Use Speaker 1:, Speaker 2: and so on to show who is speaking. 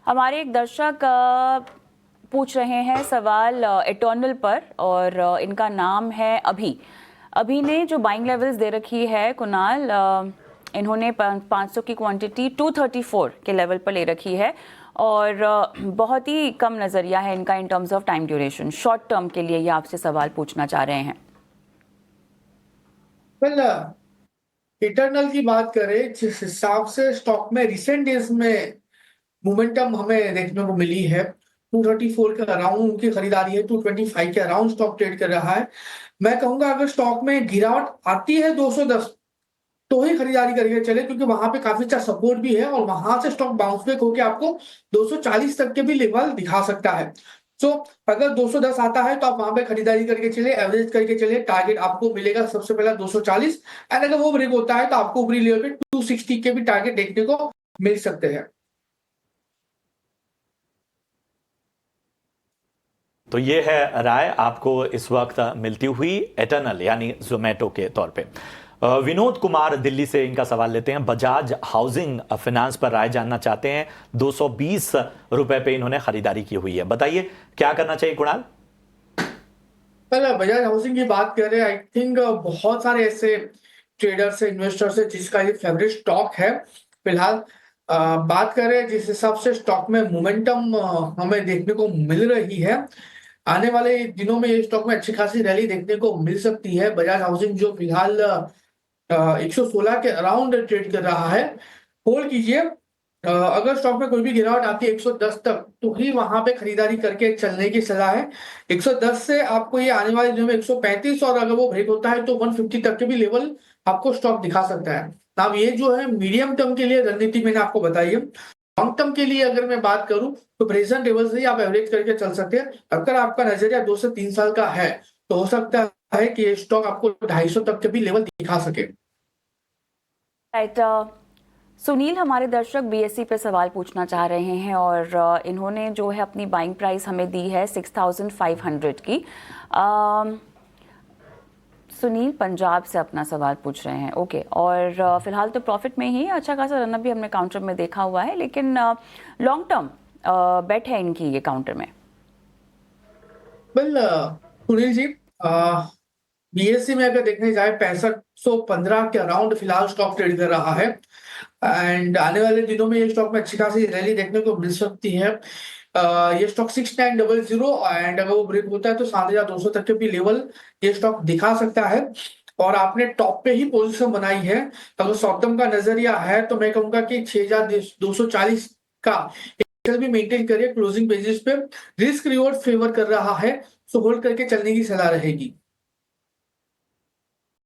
Speaker 1: हमारे एक दर्शक पूछ रहे हैं सवाल इटर्नल पर और इनका नाम है अभी। अभी ने जो बाइंग लेवल्स दे रखी है कुणाल, इन्होंने 500 की क्वांटिटी 234 के लेवल पर ले रखी है और बहुत ही कम नज़रिया है इनका in terms of time duration. Short term के लिए ये आपसे सवाल पूछना चाह रहे हैं।
Speaker 2: वेल, इटरनल की बात करें जिस हिसाब से स्टॉक में रिसेंट डेज में मोमेंटम हमें देखने को मिली है, 234 के अराउंड उनकी खरीदारी है, 225 के अराउंड स्टॉक ट्रेड कर रहा है। मैं कहूंगा अगर स्टॉक में गिरावट आती है 210 तो ही खरीदारी करके चले, क्योंकि वहां पे काफी अच्छा सपोर्ट भी है और वहां से स्टॉक बाउंस बैक होकर आपको 240 तक के भी लेवल दिखा सकता है। सो अगर 210 आता है तो आप वहां पे खरीदारी करके चले, एवरेज करके चले, टारगेट आपको मिलेगा सबसे पहला 240। एंड अगर वो ब्रेक होता है तो आपको ऊपरी लेवल पे 260 के भी टारगेट देखने को मिल सकते हैं।
Speaker 3: तो ये है राय आपको इस वक्त मिलती हुई एटर्नल यानी जोमेटो के तौर पे। विनोद कुमार दिल्ली से इनका सवाल लेते हैं। बजाज हाउसिंग फाइनेंस पर राय जानना चाहते हैं। 220 रुपए पे इन्होंने खरीदारी की हुई है, बताइए क्या करना चाहिए कुणाल?
Speaker 2: पहले बजाज हाउसिंग की बात करें, आई थिंक बहुत सारे ऐसे ट्रेडर्स है, इन्वेस्टर्स है जिसका ये फेवरेट स्टॉक है फिलहाल। बात करें जिस हिसाब से स्टॉक में मोमेंटम हमें देखने को मिल रही है, आने वाले दिनों में ये स्टॉक में अच्छी खासी रैली देखने को मिल सकती है। बजाज हाउसिंग जो फिलहाल 116 के अराउंड ट्रेड कर रहा है, होल्ड कीजिए। अगर स्टॉक में कोई भी गिरावट आती है 110 तक तो ही वहां पे खरीदारी करके चलने की सलाह है। 110 से आपको ये आने वाले दिनों में 135 और अगर वो ब्रेक होता है तो 150 तक के भी लेवल आपको स्टॉक दिखा सकता है। अब ये जो है मीडियम टर्म के लिए रणनीति मैंने आपको बताई है। लॉन्ग टर्म के लिए अगर मैं बात करूं तो प्रेजेंट लेवल से ही आप एवरेज करके चल सकते हैं। अगर आपका नजरिया 2 से 3 साल का है तो हो सकता है कि ये स्टॉक आपको 250 तक के भी लेवल दिखा सके।
Speaker 1: राइट। सुनील हमारे दर्शक बीएससी पे सवाल पूछना चाह रहे हैं और इन्होंने जो है अपनी बाइंग प्राइस हमें दी है 6500 की। सुनील पंजाब से अपना सवाल पूछ रहे हैं। ओके, और फिलहाल तो प्रॉफिट में ही अच्छा खासा रन भी हमने काउंटर में देखा हुआ है, लेकिन लॉन्ग टर्म बेट है इनकी ये काउंटर में।
Speaker 2: वेल, सुनील जी, बीएससी में अगर देखने जाए 6515 के अराउंड फिलहाल स्टॉक ट्रेड कर रहा है। एंड आने वाले दिनों में ये स्टॉक में अच्छी खासी रैली देखने को मिल सकती है। ये स्टॉक 6900 एंड अगर वो ब्रेक होता है तो 7200 तक के भी लेवल ये स्टॉक दिखा सकता है। और आपने टॉप पे ही पोजीशन बनाई है। अगर शॉर्ट टर्म का नजरिया है तो मैं कहूंगा कि 6240 का भी मेंटेन करिए क्लोजिंग बेसिस पे। रिस्क रिवॉर्ड फेवर कर रहा है, सो होल्ड करके चलने की सलाह रहेगी।